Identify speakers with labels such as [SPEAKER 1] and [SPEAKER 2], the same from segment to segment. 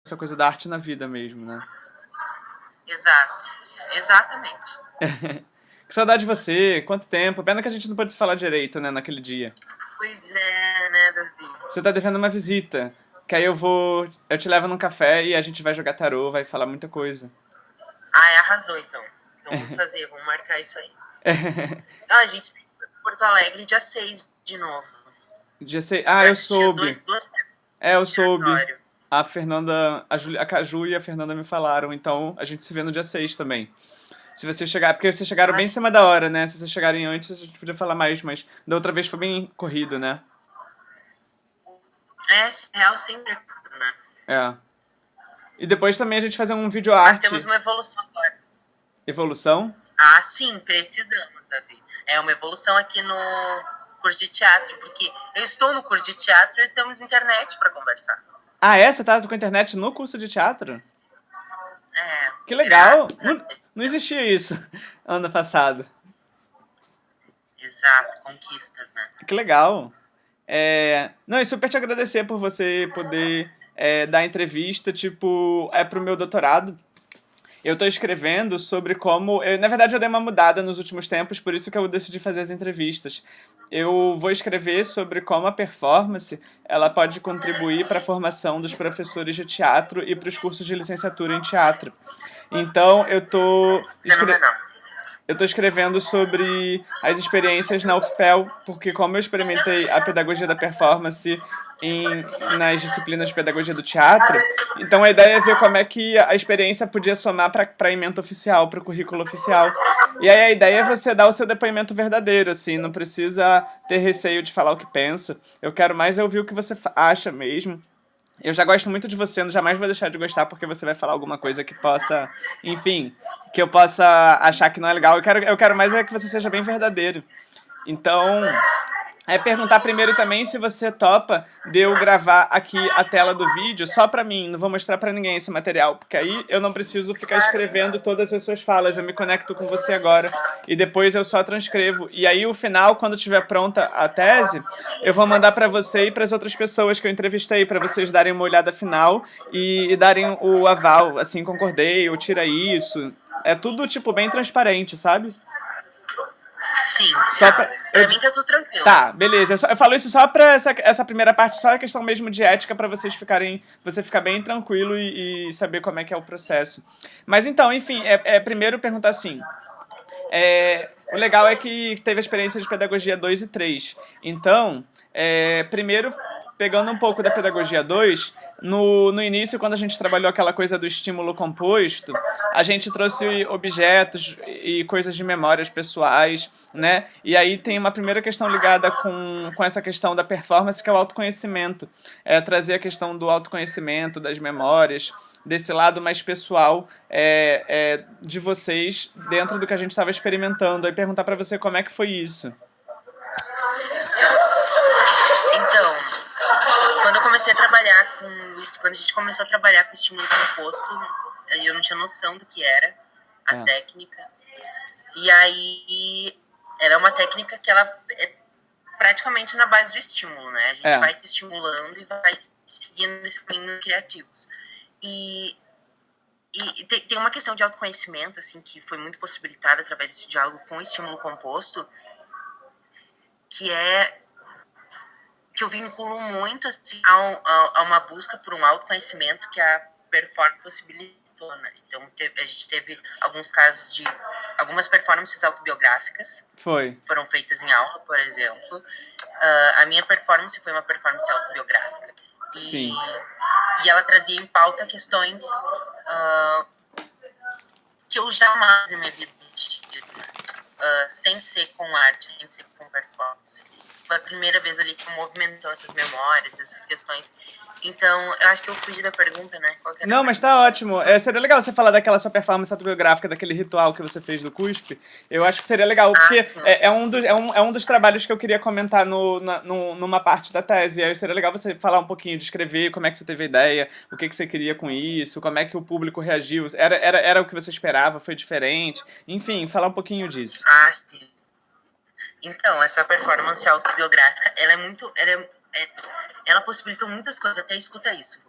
[SPEAKER 1] essa coisa da arte na vida mesmo, né?
[SPEAKER 2] Exato. Exatamente.
[SPEAKER 1] Que saudade de você, quanto tempo. Pena que a gente não pôde se falar direito, né, naquele dia.
[SPEAKER 2] Pois é, né, Davi?
[SPEAKER 1] Você tá devendo uma visita. Que aí eu te levo num café e a gente vai jogar tarô, vai falar muita coisa.
[SPEAKER 2] Ai, arrasou então. Então vamos fazer, vamos marcar isso aí. Ah, a gente tem Porto Alegre dia 6 de novo.
[SPEAKER 1] Dia 6.
[SPEAKER 2] Pra
[SPEAKER 1] Eu
[SPEAKER 2] assistir
[SPEAKER 1] soube.
[SPEAKER 2] duas peças
[SPEAKER 1] Eu
[SPEAKER 2] de
[SPEAKER 1] soube.
[SPEAKER 2] teatro.
[SPEAKER 1] A Fernanda, a Caju e a Fernanda me falaram, então a gente se vê no dia 6 também. Se você chegar, porque vocês chegaram
[SPEAKER 2] Ai,
[SPEAKER 1] bem em cima da hora, né? Se vocês chegarem antes, a gente podia falar mais, mas da outra vez foi bem corrido, né?
[SPEAKER 2] real sempre é tudo, né?
[SPEAKER 1] É. E depois também a gente fazer um vídeo
[SPEAKER 2] Mas
[SPEAKER 1] arte.
[SPEAKER 2] temos uma evolução agora.
[SPEAKER 1] Evolução?
[SPEAKER 2] Ah, sim, precisamos, Davi. É uma evolução aqui no curso de teatro, porque eu estou no curso de teatro e temos internet para conversar.
[SPEAKER 1] Ah, é? Você tá com a internet no curso de teatro?
[SPEAKER 2] É,
[SPEAKER 1] Que legal!
[SPEAKER 2] graças a
[SPEAKER 1] Não
[SPEAKER 2] Deus.
[SPEAKER 1] existia isso ano passado.
[SPEAKER 2] Exato, conquistas, né?
[SPEAKER 1] Que legal! Não, e super te agradecer por você poder dar entrevista, tipo, pro meu doutorado. Eu tô escrevendo sobre como. Na verdade, eu dei uma mudada nos últimos tempos, por isso que eu decidi fazer as entrevistas. Eu vou escrever sobre como a performance ela pode contribuir para a formação dos professores de teatro e para os cursos de licenciatura em teatro. Então,
[SPEAKER 2] Fenomenal.
[SPEAKER 1] eu tô escrevendo sobre as experiências na UFPEL, porque como eu experimentei a pedagogia da performance nas disciplinas de pedagogia do teatro, então a ideia é ver como é que a experiência podia somar para a ementa oficial, para o currículo oficial. E aí a ideia é você dar o seu depoimento verdadeiro, assim, não precisa ter receio de falar o que pensa. Eu quero mais ouvir o que você acha mesmo. Eu já gosto muito de você, não jamais vou deixar de gostar porque você vai falar alguma coisa que possa, enfim, que eu possa achar que não é legal. Eu quero mais é que você seja bem verdadeiro. Então, perguntar primeiro também se você topa de eu gravar aqui a tela do vídeo só pra mim, não vou mostrar pra ninguém esse material, porque aí eu não preciso ficar escrevendo todas as suas falas, eu me conecto com você agora e depois eu só transcrevo. E aí o final, quando estiver pronta a tese, eu vou mandar pra você e pras outras pessoas que eu entrevistei, pra vocês darem uma olhada final e darem o aval, assim, concordei, ou tira isso. É tudo, tipo, bem transparente, sabe?
[SPEAKER 2] Sim,
[SPEAKER 1] Só
[SPEAKER 2] tá.
[SPEAKER 1] pra,
[SPEAKER 2] Pra mim tá tudo tranquilo.
[SPEAKER 1] Tá, beleza. Eu falo isso só pra essa primeira parte, só é questão mesmo de ética pra você ficar bem tranquilo e saber como é que é o processo. Mas então, enfim, primeiro perguntar assim. O legal é que teve a experiência de pedagogia 2 e 3. Então, primeiro, pegando um pouco da pedagogia 2, no início, quando a gente trabalhou aquela coisa do estímulo composto, a gente trouxe objetos e coisas de memórias pessoais, né? E aí tem uma primeira questão ligada com essa questão da performance, que é o autoconhecimento. Trazer a questão do autoconhecimento, das memórias, desse lado mais pessoal de vocês dentro do que a gente estava experimentando. Aí perguntar pra você como é que foi isso.
[SPEAKER 2] Então, quando eu comecei a trabalhar quando a gente começou a trabalhar com estímulo composto, eu não tinha noção do que era a técnica. E aí, ela é uma técnica que ela é praticamente na base do estímulo, né? A gente vai se estimulando e vai seguindo esses caminhos criativos. E tem uma questão de autoconhecimento, assim, que foi muito possibilitada através desse diálogo com o estímulo composto, que eu vinculo muito, assim, a uma busca por um autoconhecimento que a performance possibilitou, né? Então, a gente teve alguns casos de algumas performances autobiográficas. Foram feitas em aula, por exemplo. A minha performance foi uma performance autobiográfica.
[SPEAKER 1] Sim.
[SPEAKER 2] E ela trazia em pauta questões que eu jamais na minha vida sem ser com arte, sem ser com performance. Foi a primeira vez ali que movimentou essas memórias, essas questões. Então, eu acho que eu fugi da pergunta, né?
[SPEAKER 1] Não, mas tá ótimo. Seria legal você falar daquela sua performance autobiográfica, daquele ritual que você fez do CUSP. Eu acho que seria legal, porque é um dos trabalhos que eu queria comentar numa parte da tese. Aí seria legal você falar um pouquinho, descrever como é que você teve a ideia, o que você queria com isso, como é que o público reagiu. Era o que você esperava, foi diferente? Enfim, falar um pouquinho disso.
[SPEAKER 2] Ah, sim. Então, essa performance autobiográfica, ela é ela possibilitou muitas coisas, até escuta isso.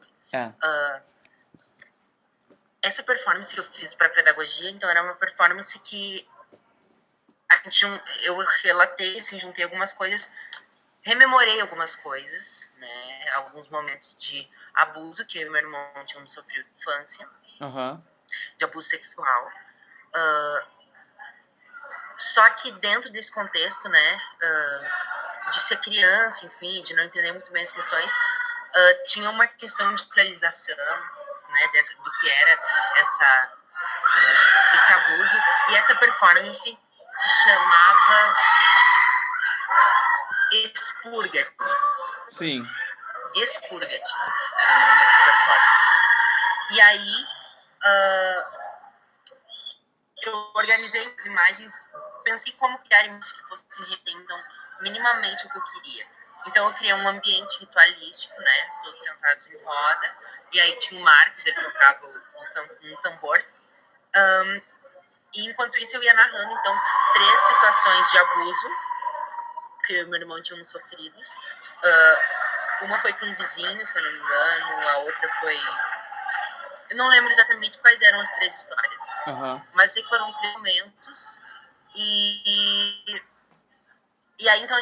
[SPEAKER 2] essa performance que eu fiz para pedagogia, então era uma performance que eu relatei, assim, juntei algumas coisas, rememorei algumas coisas, né, alguns momentos de abuso que eu e meu irmão tínhamos sofrido na infância, de abuso sexual. Só que dentro desse contexto, né, de ser criança, enfim, de não entender muito bem as questões, tinha uma questão de neutralização, né, do que era esse abuso, e essa performance se chamava Expurga-te.
[SPEAKER 1] Sim.
[SPEAKER 2] Expurga-te era o nome dessa performance. E aí, eu organizei as imagens, pensei como criar imagens que fossem representam minimamente o que eu queria. Então eu criei um ambiente ritualístico, né, todos sentados em roda, e aí tinha o Marcos, ele tocava um tambor, e enquanto isso eu ia narrando, então, 3 situações de abuso que eu e meu irmão tínhamos sofridos. Uma foi com um vizinho, se eu não me engano, a outra foi... Eu não lembro exatamente quais eram as 3 histórias, mas sei que foram 3 momentos, e aí, então,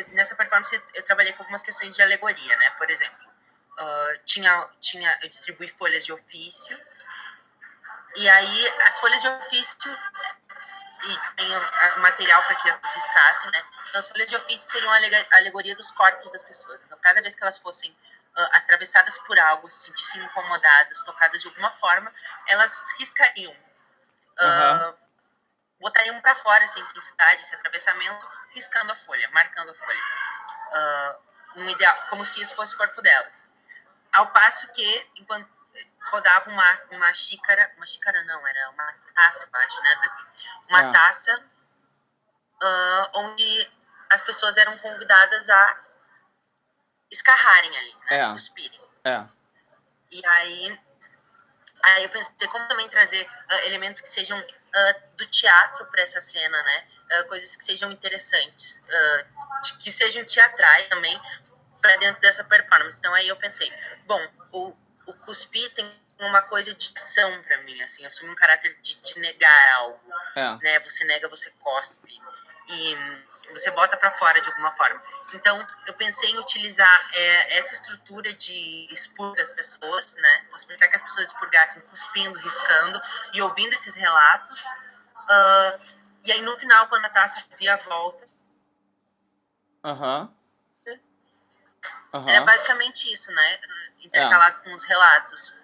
[SPEAKER 2] nessa performance, eu trabalhei com algumas questões de alegoria, né? Por exemplo, eu distribuí folhas de ofício, e aí as folhas de ofício e tem o material para que elas riscassem, né? Então, as folhas de ofício seriam a alegoria dos corpos das pessoas. Então, cada vez que elas fossem atravessadas por algo, se sentissem incomodadas, tocadas de alguma forma, elas riscariam. Botariam para fora essa intensidade, esse atravessamento, riscando a folha, marcando a folha. Um ideal, como se isso fosse o corpo delas. Ao passo que, enquanto rodava uma xícara não, era uma taça, eu acho, né, Davi? Uma taça onde as pessoas eram convidadas a escarrarem ali, né, cuspirem. E aí eu pensei como também trazer elementos que sejam do teatro para essa cena, né? Coisas que sejam interessantes, que sejam teatrais também para dentro dessa performance. Então aí eu pensei, bom, o cuspir tem uma coisa de ação para mim, assim, assume um caráter de negar algo, né? Você nega, você cospe e você bota para fora de alguma forma. Então eu pensei em utilizar essa estrutura de expurgo das pessoas, né? Possibilitar que as pessoas expurgassem cuspindo, riscando e ouvindo esses relatos. E aí no final, quando a taça fazia a volta, era basicamente isso, né? Intercalado com os relatos.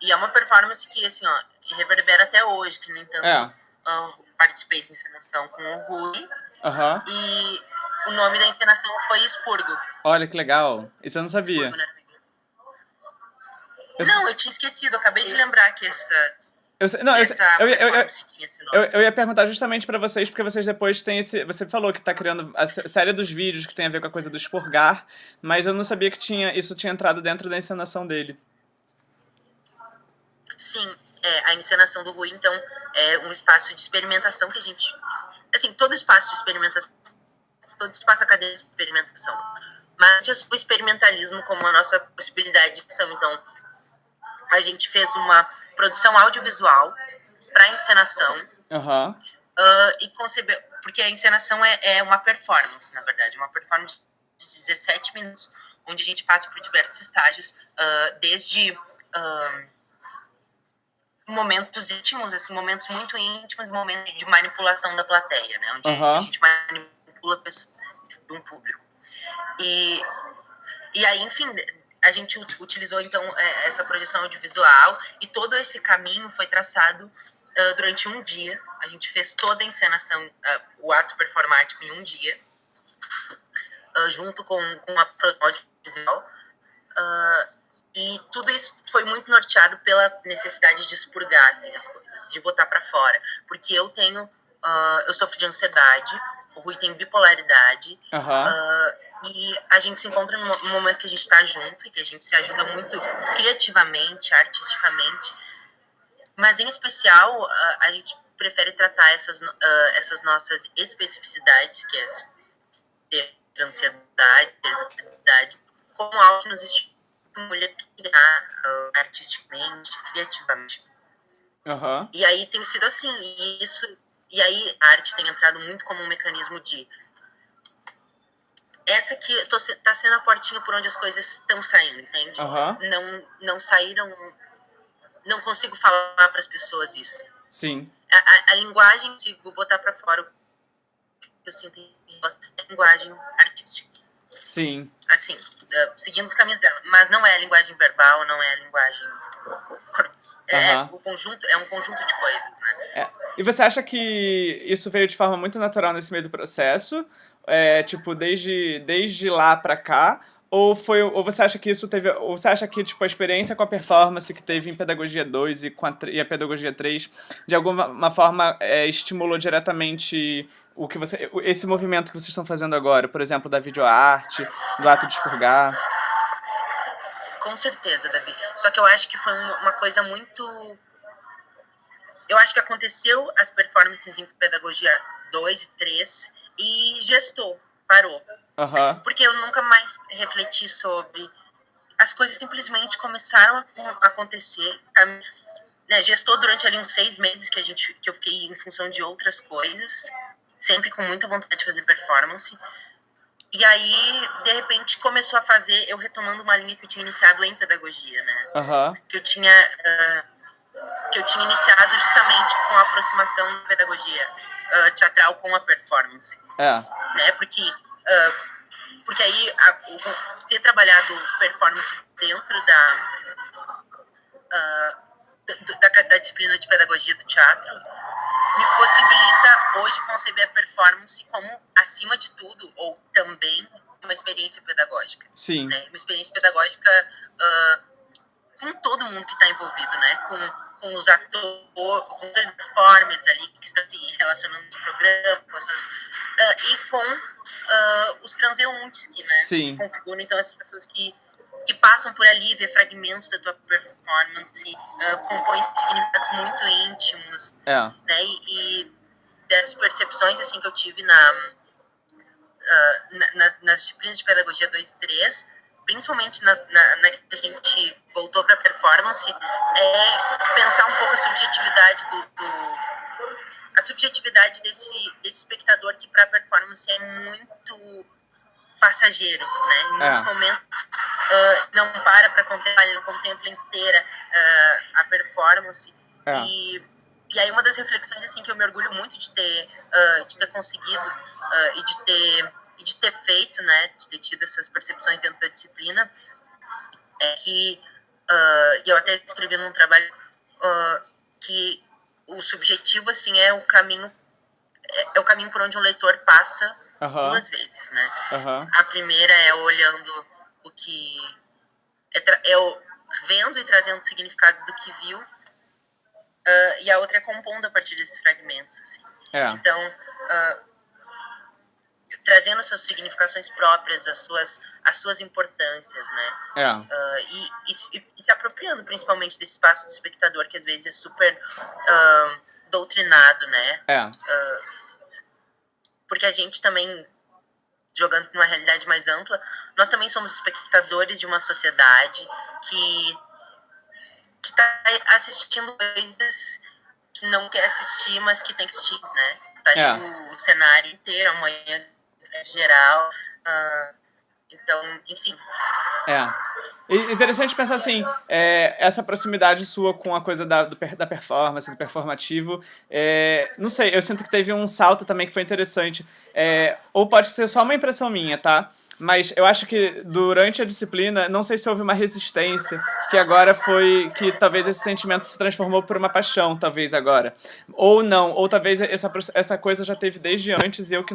[SPEAKER 2] E é uma performance que, assim, ó, reverbera até hoje, que, no entanto, participei de encenação com o Rui. E o nome da encenação foi Expurgo.
[SPEAKER 1] Olha, que legal. Isso eu não sabia.
[SPEAKER 2] Expurgo, né? Não, eu tinha esquecido. Eu acabei de lembrar que performance tinha esse nome.
[SPEAKER 1] Eu ia perguntar justamente pra vocês, porque vocês depois têm esse... Você falou que tá criando a série dos vídeos que tem a ver com a coisa do expurgar, mas eu não sabia que isso tinha entrado dentro da encenação dele.
[SPEAKER 2] Sim, a encenação do Rui, então, é um espaço de experimentação que a gente... Assim, todo espaço de experimentação, todo espaço acadêmico de experimentação, mas o experimentalismo como a nossa possibilidade de ação. Então, a gente fez uma produção audiovisual para encenação e concebeu... Porque a encenação é uma performance, na verdade, uma performance de 17 minutos, onde a gente passa por diversos estágios, desde... momentos íntimos, assim, momentos muito íntimos, momentos de manipulação da plateia, né? Onde a gente manipula pessoas de um público. E aí, enfim, a gente utilizou, então, essa projeção audiovisual e todo esse caminho foi traçado durante um dia. A gente fez toda a encenação, o ato performático em um dia, junto com a produção audiovisual. E tudo isso foi muito norteado pela necessidade de expurgar, assim, as coisas, de botar pra fora. Porque eu sofro de ansiedade, o Rui tem bipolaridade, e a gente se encontra num momento que a gente tá junto e que a gente se ajuda muito criativamente, artisticamente. Mas, em especial, a gente prefere tratar essas nossas especificidades, que é ter ansiedade, ter bipolaridade, como algo que nos estimula a criar artisticamente, criativamente.
[SPEAKER 1] Aham.
[SPEAKER 2] E aí tem sido assim, e aí a arte tem entrado muito como um mecanismo de essa aqui tá sendo a portinha por onde as coisas estão saindo, entende?
[SPEAKER 1] Aham.
[SPEAKER 2] Não saíram, não consigo falar para as pessoas isso.
[SPEAKER 1] Sim.
[SPEAKER 2] A linguagem, consigo botar para fora o que eu sinto em linguagem artística.
[SPEAKER 1] Sim.
[SPEAKER 2] Assim, seguindo os caminhos dela. Mas não é a linguagem verbal, não é a linguagem... É um conjunto de coisas, né?
[SPEAKER 1] E você acha que isso veio de forma muito natural nesse meio do processo? Tipo, desde lá pra cá? Ou você acha que isso teve... Ou você acha que, tipo, a experiência com a performance que teve em Pedagogia 2 e a Pedagogia 3, de alguma forma, estimulou diretamente esse movimento que vocês estão fazendo agora? Por exemplo, da videoarte, do ato de expurgar?
[SPEAKER 2] Com certeza, Davi. Só que eu acho que foi uma coisa muito... Eu acho que aconteceu as performances em Pedagogia 2 e 3 e gestou, parou.
[SPEAKER 1] Aham.
[SPEAKER 2] Porque eu nunca mais refleti sobre... As coisas simplesmente começaram a acontecer. Né, gestou durante ali uns 6 meses que eu fiquei em função de outras coisas, sempre com muita vontade de fazer performance. E aí, de repente, começou a fazer, eu retomando uma linha que eu tinha iniciado em pedagogia, né?
[SPEAKER 1] Aham.
[SPEAKER 2] Que eu tinha iniciado justamente com a aproximação da pedagogia teatral com a performance. Né? Porque aí, ter trabalhado performance dentro da disciplina de pedagogia do teatro me possibilita hoje conceber a performance como, acima de tudo, ou também uma experiência pedagógica.
[SPEAKER 1] Sim.
[SPEAKER 2] Né? Uma experiência pedagógica com todo mundo que está envolvido, né? Com os atores, com os performers ali que estão se relacionando no programa, e com os transeuntes que configuram, então, essas pessoas que passam por ali, vê fragmentos da tua performance, compõem significados muito íntimos, né? E dessas percepções assim que eu tive nas disciplinas de pedagogia 2 e 3, principalmente na que a gente voltou para performance, pensar um pouco a subjetividade a subjetividade desse espectador que para a performance é muito passageiro, né? Em muitos momentos não para contemplar, ele não contempla inteira a performance. E aí uma das reflexões assim que eu me orgulho muito de ter conseguido e de ter feito, né, de ter tido essas percepções dentro da disciplina, é que eu até escrevi num trabalho que o subjetivo assim é o caminho por onde um leitor passa duas vezes, né? A primeira é olhando o que vendo e trazendo significados do que viu, e a outra é compondo a partir desses fragmentos, assim. Então, trazendo suas significações próprias, as suas importâncias, né? E se apropriando principalmente desse espaço do espectador, que às vezes é super doutrinado, né? Porque a gente também, jogando numa realidade mais ampla, nós também somos espectadores de uma sociedade que está assistindo coisas que não quer assistir, mas que tem que assistir, né? Tá ali o cenário inteiro, amanhã geral, então, enfim.
[SPEAKER 1] Interessante pensar assim, essa proximidade sua com a coisa da performance, do performativo, não sei, eu sinto que teve um salto também que foi interessante, ou pode ser só uma impressão minha, tá? Mas eu acho que durante a disciplina, não sei se houve uma resistência, que agora que talvez esse sentimento se transformou por uma paixão, talvez agora. Ou não, ou talvez essa coisa já teve desde antes e eu que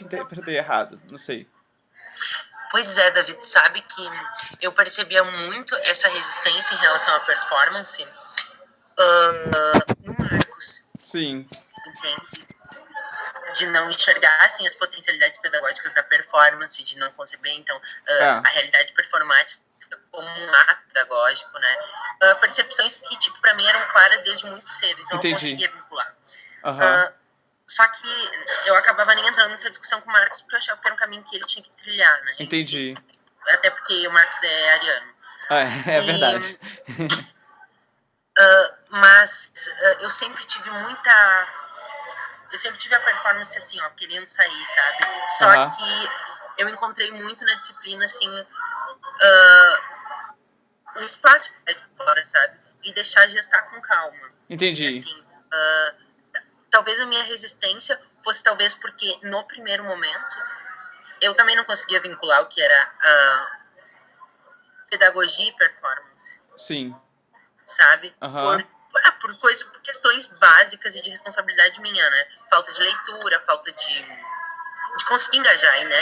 [SPEAKER 1] interpretei errado, não sei.
[SPEAKER 2] Pois é, David, sabe que eu percebia muito essa resistência em relação à performance no Marcos.
[SPEAKER 1] Sim.
[SPEAKER 2] Entende? De não enxergar assim, as potencialidades pedagógicas da performance, de não conceber, então, a realidade performática como um ato pedagógico, né? Percepções que, tipo, pra mim eram claras desde muito cedo, então eu conseguia vincular. Só que eu acabava nem entrando nessa discussão com o Marcos porque eu achava que era um caminho que ele tinha que trilhar, né?
[SPEAKER 1] Entendi.
[SPEAKER 2] Até porque o Marcos é ariano.
[SPEAKER 1] É verdade.
[SPEAKER 2] Mas eu sempre tive muita... Eu sempre tive a performance assim, ó, querendo sair, sabe? Só que eu encontrei muito na disciplina, assim, um espaço mais fora, sabe? E deixar gestar com calma.
[SPEAKER 1] Entendi.
[SPEAKER 2] E, assim, talvez a minha resistência fosse talvez porque no primeiro momento eu também não conseguia vincular o que era pedagogia e performance.
[SPEAKER 1] Sim.
[SPEAKER 2] Sabe? Por questões básicas e de responsabilidade minha, né? Falta de leitura, falta de conseguir engajar, né?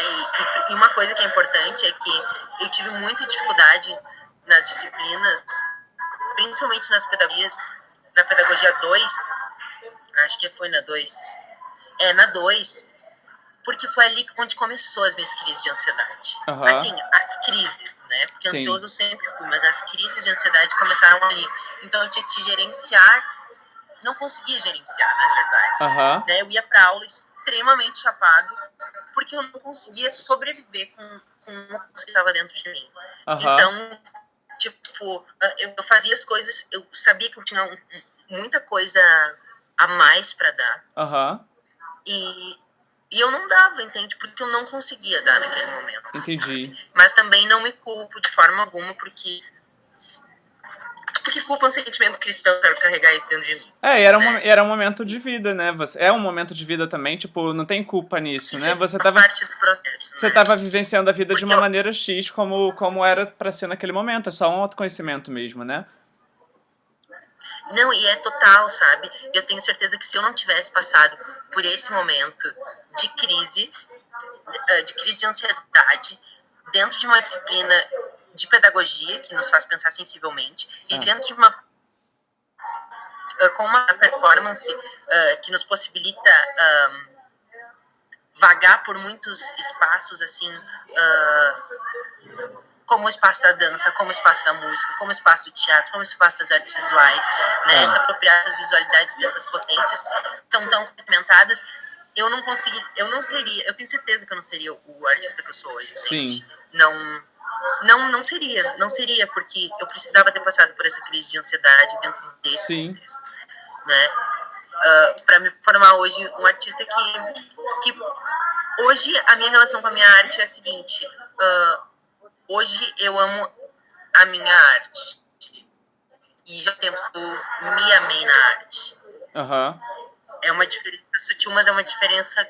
[SPEAKER 2] E uma coisa que é importante é que eu tive muita dificuldade nas disciplinas, principalmente nas pedagogias, na pedagogia 2, acho que foi na 2. Na 2, porque foi ali onde começou as minhas crises de ansiedade. Assim, as crises, né? Porque ansioso eu sempre fui, mas as crises de ansiedade começaram ali. Então eu tinha que gerenciar, não conseguia gerenciar, na verdade. Né? Eu ia pra aula extremamente chapado, porque eu não conseguia sobreviver com o que estava dentro de mim. Então, tipo, eu fazia as coisas, eu sabia que eu tinha muita coisa a mais pra dar. E eu não dava, entende? Porque eu não conseguia dar naquele momento.
[SPEAKER 1] Entendi.
[SPEAKER 2] Sabe? Mas também não me culpo de forma alguma, porque culpa é um sentimento cristão, quero carregar isso dentro de mim.
[SPEAKER 1] Era um momento de vida, né? É um momento de vida também, tipo, não tem culpa nisso, né? Você tava
[SPEAKER 2] parte do processo,
[SPEAKER 1] você tava vivenciando a vida de uma maneira X, como era pra ser naquele momento. É só um autoconhecimento mesmo, né?
[SPEAKER 2] Não, e é total, sabe? Eu tenho certeza que se eu não tivesse passado por esse momento de crise de ansiedade, dentro de uma disciplina de pedagogia, que nos faz pensar sensivelmente, e dentro de com uma performance que nos possibilita vagar por muitos espaços, assim, como o espaço da dança, como o espaço da música, como o espaço do teatro, como o espaço das artes visuais, né? Se apropriar das visualidades dessas potências são tão complementadas. Eu não seria, eu tenho certeza que eu não seria o artista que eu sou hoje, gente. Não seria, porque eu precisava ter passado por essa crise de ansiedade dentro desse contexto, né? Para me formar hoje um artista que hoje a minha relação com a minha arte é a seguinte: hoje eu amo a minha arte e já tem tempos eu me amei na arte. É uma diferença sutil, mas é uma diferença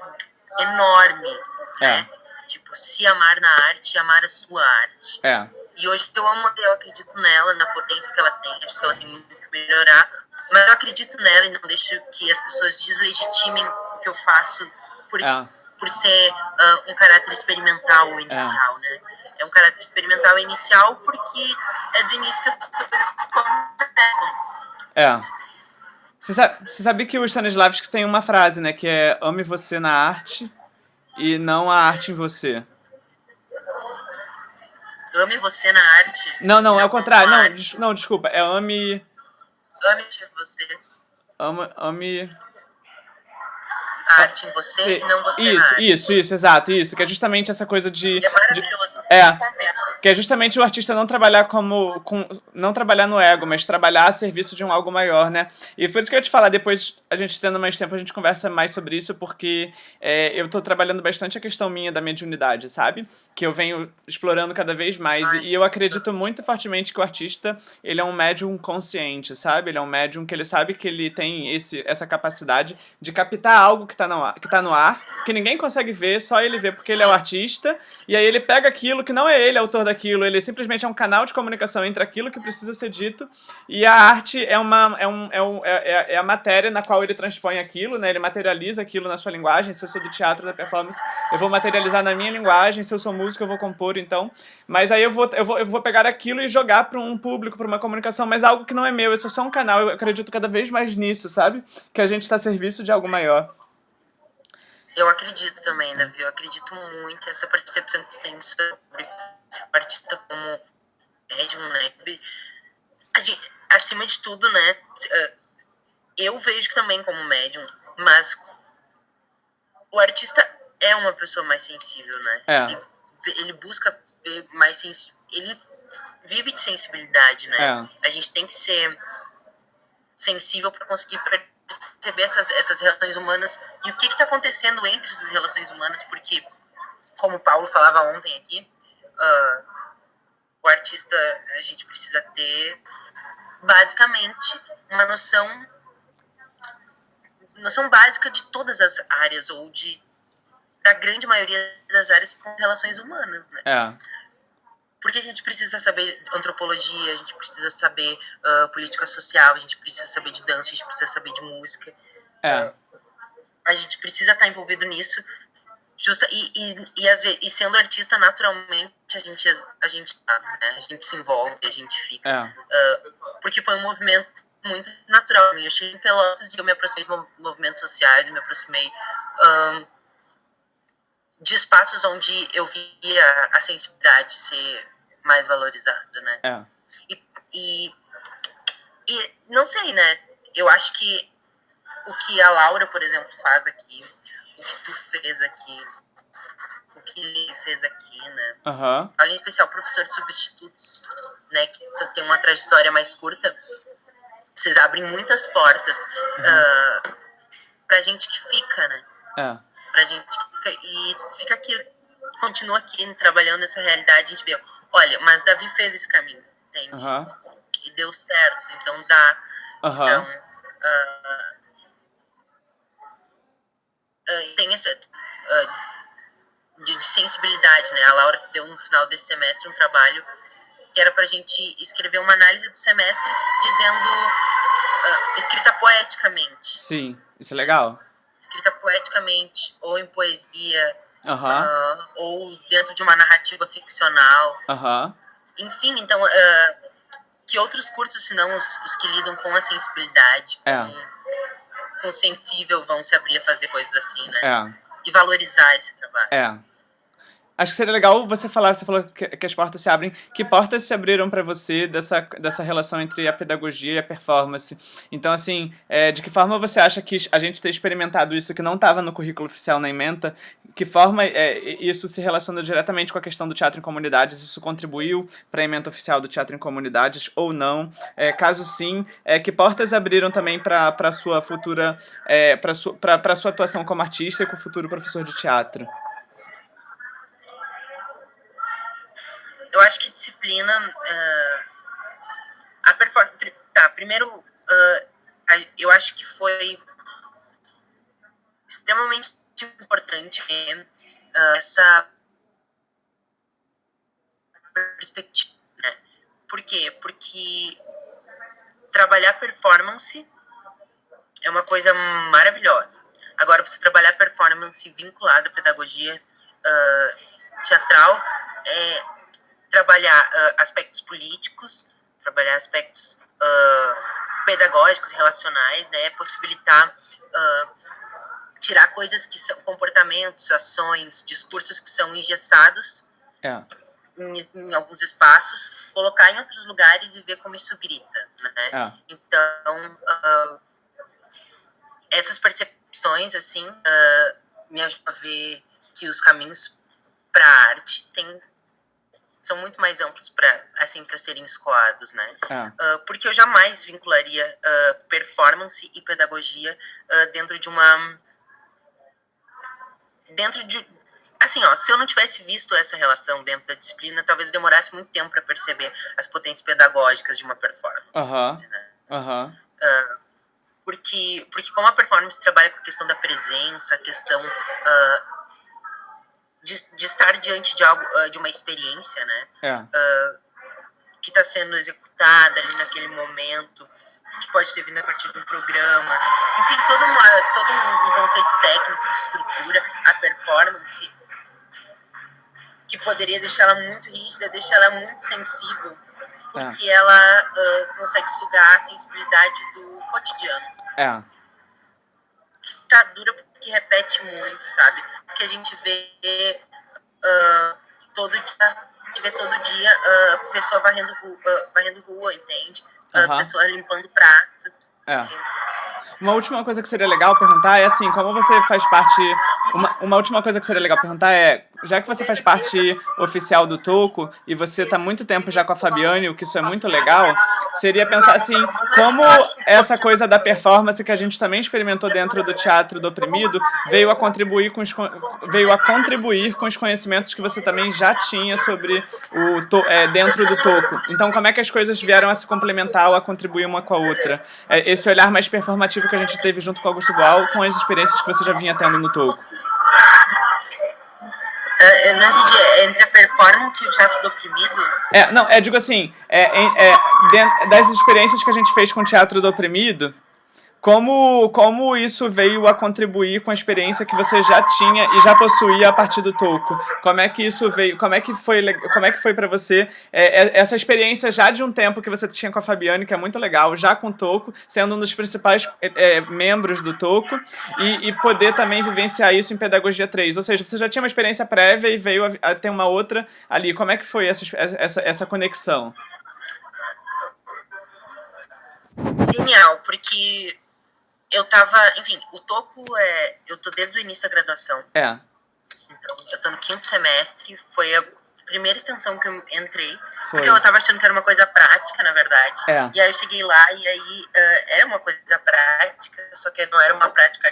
[SPEAKER 2] enorme, né? Tipo, se amar na arte, amar a sua arte. E hoje eu acredito nela, na potência que ela tem, acho que ela tem muito que melhorar, mas eu acredito nela e não deixo que as pessoas deslegitimem o que eu faço por ser um caráter experimental inicial, né? É um caráter experimental inicial porque é do início que as coisas começam.
[SPEAKER 1] Você sabe que o Stanislavski tem uma frase, né, que é: ame você na arte e não a arte em você.
[SPEAKER 2] Ame você na arte?
[SPEAKER 1] Não, é o contrário. Não, desculpa. É ame...
[SPEAKER 2] Ame-te você.
[SPEAKER 1] Ame...
[SPEAKER 2] A arte em você e não você na arte.
[SPEAKER 1] Isso, exato, isso. Que é justamente essa coisa de...
[SPEAKER 2] E é maravilhoso.
[SPEAKER 1] Que é justamente o artista não trabalhar não trabalhar no ego, mas trabalhar a serviço de um algo maior, né? E por isso que eu ia te falar, depois a gente tendo mais tempo, a gente conversa mais sobre isso, porque eu tô trabalhando bastante a questão minha da mediunidade, sabe? Que eu venho explorando cada vez mais. E eu acredito muito fortemente que o artista, ele é um médium consciente, sabe? Ele é um médium que ele sabe que ele tem essa capacidade de captar algo que tá no ar, que ninguém consegue ver, só ele vê porque ele é o artista, e aí ele pega aquilo que não é ele autor daquilo, ele simplesmente é um canal de comunicação entre aquilo que precisa ser dito, e a arte é a matéria na qual ele transpõe aquilo, né? Ele materializa aquilo na sua linguagem. Se eu sou do teatro, da performance, eu vou materializar na minha linguagem. Se eu sou músico, eu vou compor, então. Mas aí eu vou pegar aquilo e jogar para um público, para uma comunicação, mas algo que não é meu, eu sou só um canal. Eu acredito cada vez mais nisso, sabe? Que a gente está a serviço de algo maior.
[SPEAKER 2] Eu acredito também, Davi, eu acredito muito essa percepção que tu tem sobre o artista como médium, né? Acima de tudo, né? Eu vejo também como médium, mas o artista é uma pessoa mais sensível, né? Ele busca ver mais sensível, ele vive de sensibilidade, né? A gente tem que ser sensível para conseguir perceber essas relações humanas e o que está acontecendo entre essas relações humanas, porque, como o Paulo falava ontem aqui, o artista, a gente precisa ter, basicamente, uma noção básica de todas as áreas, ou da grande maioria das áreas com relações humanas, né? Porque a gente precisa saber antropologia, a gente precisa saber política social, a gente precisa saber de dança, a gente precisa saber de música. A gente precisa estar envolvido nisso. E sendo artista, naturalmente, a gente tá, né? A gente se envolve, a gente fica. Porque foi um movimento muito natural. Eu cheguei em Pelotas e eu me aproximei de movimentos sociais, eu me aproximei de espaços onde eu via a sensibilidade ser mais valorizada, né? E não sei, né? Eu acho que o que a Laura, por exemplo, faz aqui, o que tu fez aqui, o que ele fez aqui, né? Além em especial, professor de substitutos, né? Que tem uma trajetória mais curta. Vocês abrem muitas portas pra gente que fica, né? Pra gente que fica, e fica aqui, continua aqui, trabalhando nessa realidade, a gente vê, olha, mas Davi fez esse caminho, entende? E deu certo, então dá. Então, tem essa de sensibilidade, né? A Laura deu no final desse semestre um trabalho que era pra gente escrever uma análise do semestre dizendo, escrita poeticamente.
[SPEAKER 1] Sim, isso é legal.
[SPEAKER 2] Escrita poeticamente, ou em poesia, ou dentro de uma narrativa ficcional. Enfim, então, que outros cursos, senão os que lidam com a sensibilidade, com o sensível, vão se abrir a fazer coisas assim, né? E valorizar esse trabalho.
[SPEAKER 1] Acho que seria legal você falou que as portas se abrem. Que portas se abriram para você dessa relação entre a pedagogia e a performance? Então, assim, de que forma você acha que a gente ter experimentado isso que não estava no currículo oficial na ementa, que forma isso se relaciona diretamente com a questão do teatro em comunidades? Isso contribuiu para a ementa oficial do teatro em comunidades ou não? Caso sim, que portas abriram também para a sua futura, para sua atuação como artista e com o futuro professor de teatro?
[SPEAKER 2] Eu acho que disciplina, a performance, primeiro, eu acho que foi extremamente importante essa perspectiva, né? Por quê? Porque trabalhar performance é uma coisa maravilhosa. Agora, você trabalhar performance vinculada à pedagogia teatral trabalhar aspectos políticos, trabalhar aspectos pedagógicos, relacionais, né? Possibilitar tirar coisas que são comportamentos, ações, discursos que são engessados em alguns espaços, colocar em outros lugares e ver como isso grita, né? Então, essas percepções, assim, me ajudam a ver que os caminhos para a arte são muito mais amplos para serem escoados, né? Porque eu jamais vincularia performance e pedagogia dentro de assim, se eu não tivesse visto essa relação dentro da disciplina, talvez eu demorasse muito tempo para perceber as potências pedagógicas de uma performance, né? Porque como a performance trabalha com a questão da presença, a questão de estar diante de algo, de uma experiência, né? Que está sendo executada ali naquele momento, que pode ter vindo a partir de um programa. Enfim, todo um conceito técnico de estrutura, a performance, que poderia deixar ela muito rígida, deixar ela muito sensível, porque ela consegue sugar a sensibilidade do cotidiano. Que tá dura porque repete muito, sabe? Porque a gente vê todo dia a pessoa varrendo rua, entende? A pessoa limpando prato, enfim.
[SPEAKER 1] Uma última coisa que seria legal perguntar é assim, como você faz parte... Uma última coisa que seria legal perguntar é, já que você faz parte oficial do Toco e você está muito tempo já com a Fabiane, o que isso é muito legal, seria pensar assim, como essa coisa da performance que a gente também experimentou dentro do Teatro do Oprimido veio a contribuir com os conhecimentos que você também já tinha sobre dentro do Toco. Então, como é que as coisas vieram a se complementar ou a contribuir uma com a outra? Esse olhar mais performativo que a gente teve junto com o Augusto Boal com as experiências que você já vinha tendo no Toco.
[SPEAKER 2] Eu não entendi, entre a performance e o Teatro do Oprimido?
[SPEAKER 1] Digo assim, das experiências que a gente fez com o Teatro do Oprimido, como isso veio a contribuir com a experiência que você já tinha e já possuía a partir do Toco? Como é que isso veio? Como é que foi para você essa experiência já de um tempo que você tinha com a Fabiane, que é muito legal, já com o Toco, sendo um dos principais membros do Toco, e poder também vivenciar isso em Pedagogia 3? Ou seja, você já tinha uma experiência prévia e veio a ter uma outra ali. Como é que foi essa conexão?
[SPEAKER 2] Genial, porque eu tava, enfim, o Toco eu tô desde o início da graduação. Então, eu tô no 5º semestre, foi a primeira extensão que eu entrei, porque eu tava achando que era uma coisa prática, na verdade. E aí eu cheguei lá e aí era uma coisa prática, só que não era uma prática,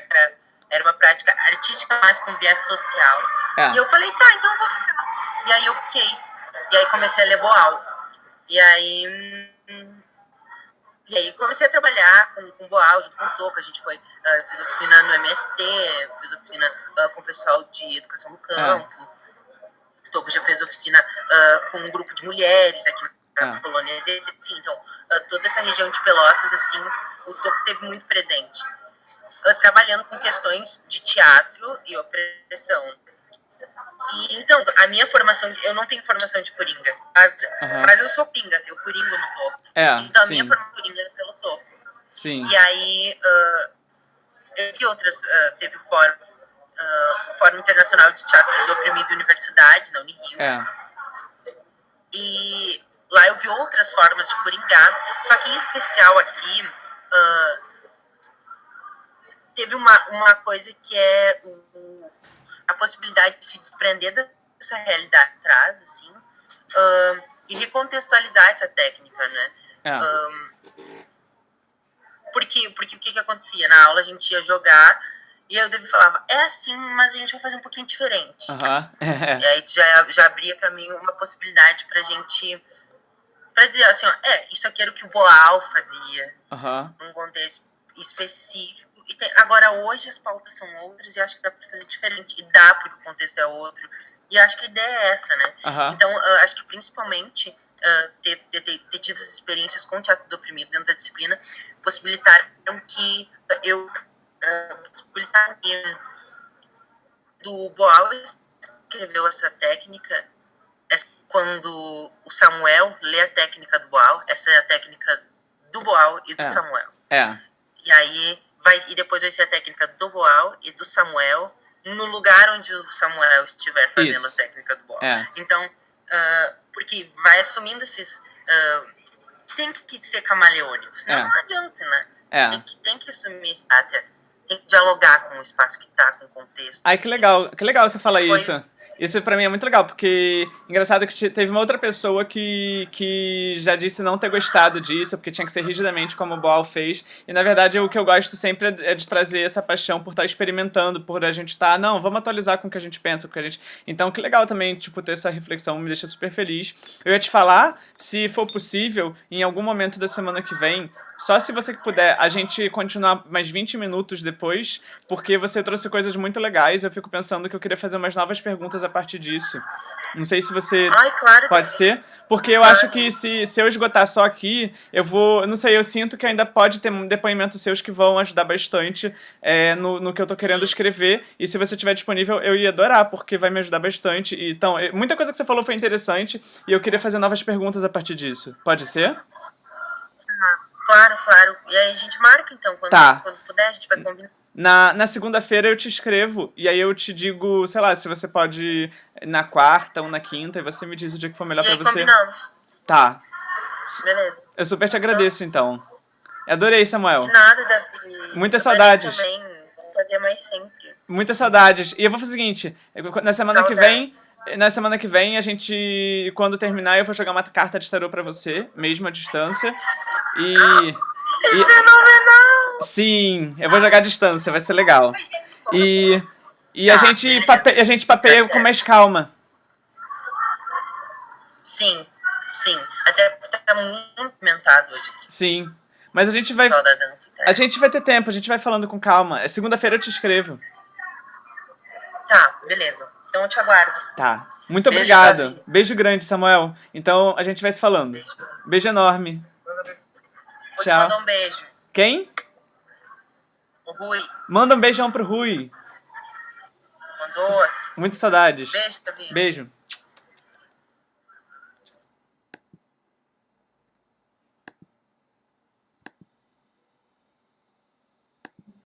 [SPEAKER 2] era uma prática artística, mas com viés social. E eu falei, tá, então eu vou ficar. E aí eu fiquei. E aí comecei a ler Boal. E aí comecei a trabalhar com o Boal, junto com o Toco. A gente fez oficina no MST, fez oficina com o pessoal de educação no campo. O Toco já fez oficina com um grupo de mulheres aqui na Colônia Z. Enfim, então, toda essa região de Pelotas, assim, o Toco teve muito presente. Trabalhando com questões de teatro e opressão. E, então, a minha formação, eu não tenho formação de coringa, mas eu sou coringa, eu coringo no Toco. Então, a minha formação de coringa é pelo Toco. E aí, eu vi outras, teve o Fórum Internacional de Teatro do Oprimido Universidade, na Unirio. E lá eu vi outras formas de coringar, só que em especial aqui, teve uma coisa que é a possibilidade de se desprender dessa realidade atrás, assim, e recontextualizar essa técnica, né? Porque o que acontecia? Na aula a gente ia jogar e aí o David falava, é assim, mas a gente vai fazer um pouquinho diferente. E aí já abria caminho, uma possibilidade pra gente, pra dizer assim, ó, isso aqui era o que o Boal fazia, num contexto específico. Agora, hoje as pautas são outras e acho que dá pra fazer diferente. E dá, porque o contexto é outro. E acho que a ideia é essa, né? Então, acho que principalmente ter tido as experiências com o Teatro do Oprimido dentro da disciplina possibilitaram que do Boal escreveu essa técnica. Quando o Samuel lê a técnica do Boal, essa é a técnica do Boal e do Samuel. E aí e depois vai ser a técnica do Boal e do Samuel no lugar onde o Samuel estiver fazendo a técnica do Boal. Então, porque vai assumindo esses... tem que ser camaleônico, senão não adianta, né? Tem que assumir esse caráter, tem que dialogar com o espaço que tá, com o contexto.
[SPEAKER 1] Ai, que legal você falar isso. Isso pra mim é muito legal, porque engraçado que teve uma outra pessoa que já disse não ter gostado disso, porque tinha que ser rigidamente como o Boal fez, e na verdade o que eu gosto sempre é de trazer essa paixão por estar experimentando, por a gente estar, não, vamos atualizar com o que a gente pensa, com o que a gente... Então que legal também, tipo, ter essa reflexão, me deixa super feliz. Eu ia te falar, se for possível, em algum momento da semana que vem, só se você puder, a gente continuar mais 20 minutos depois, porque você trouxe coisas muito legais, eu fico pensando que eu queria fazer umas novas perguntas a partir disso. Não sei se você...
[SPEAKER 2] claro.
[SPEAKER 1] Pode ser? Porque eu acho que se eu esgotar só aqui, eu vou... Não sei, eu sinto que ainda pode ter depoimentos seus que vão ajudar bastante no que eu tô querendo escrever. E se você estiver disponível, eu ia adorar, porque vai me ajudar bastante. Então, muita coisa que você falou foi interessante e eu queria fazer novas perguntas a partir disso. Pode ser?
[SPEAKER 2] Claro. E aí a gente marca, então. Quando puder, a gente vai combinar.
[SPEAKER 1] Na segunda-feira eu te escrevo, e aí eu te digo, sei lá, se você pode ir na quarta ou na quinta, e você me diz o dia que for melhor pra você.
[SPEAKER 2] Combinamos.
[SPEAKER 1] Tá.
[SPEAKER 2] Beleza.
[SPEAKER 1] Eu super te agradeço, então. Adorei, Samuel.
[SPEAKER 2] De nada, Davi.
[SPEAKER 1] Muitas
[SPEAKER 2] Adorei
[SPEAKER 1] saudades.
[SPEAKER 2] também. Vamos fazer mais sempre.
[SPEAKER 1] Muitas saudades. E eu vou fazer o seguinte,
[SPEAKER 2] Saudades.
[SPEAKER 1] na semana que vem, a gente, quando terminar, eu vou jogar uma carta de tarô pra você, mesmo à distância. E,
[SPEAKER 2] É fenomenal!
[SPEAKER 1] sim, eu vou jogar à distância, vai ser legal. E
[SPEAKER 2] Tá,
[SPEAKER 1] a gente papeia com mais calma.
[SPEAKER 2] Sim, sim. Até porque tá muito mentado hoje aqui.
[SPEAKER 1] Sim. Mas a gente vai
[SPEAKER 2] Só da dança, tá?
[SPEAKER 1] a gente vai ter tempo, a gente vai falando com calma. Segunda-feira eu te escrevo.
[SPEAKER 2] Tá, beleza. Então eu te aguardo.
[SPEAKER 1] Tá. Muito
[SPEAKER 2] Beijo,
[SPEAKER 1] obrigado.
[SPEAKER 2] Davi.
[SPEAKER 1] Beijo grande, Samuel. Então a gente vai se falando.
[SPEAKER 2] Beijo.
[SPEAKER 1] Beijo enorme.
[SPEAKER 2] Vou te
[SPEAKER 1] Tchau.
[SPEAKER 2] mandar um beijo.
[SPEAKER 1] Quem?
[SPEAKER 2] O Rui
[SPEAKER 1] Manda um beijão pro Rui.
[SPEAKER 2] mandou outro.
[SPEAKER 1] Muitas saudades.
[SPEAKER 2] Beijo, Davi.
[SPEAKER 1] Beijo.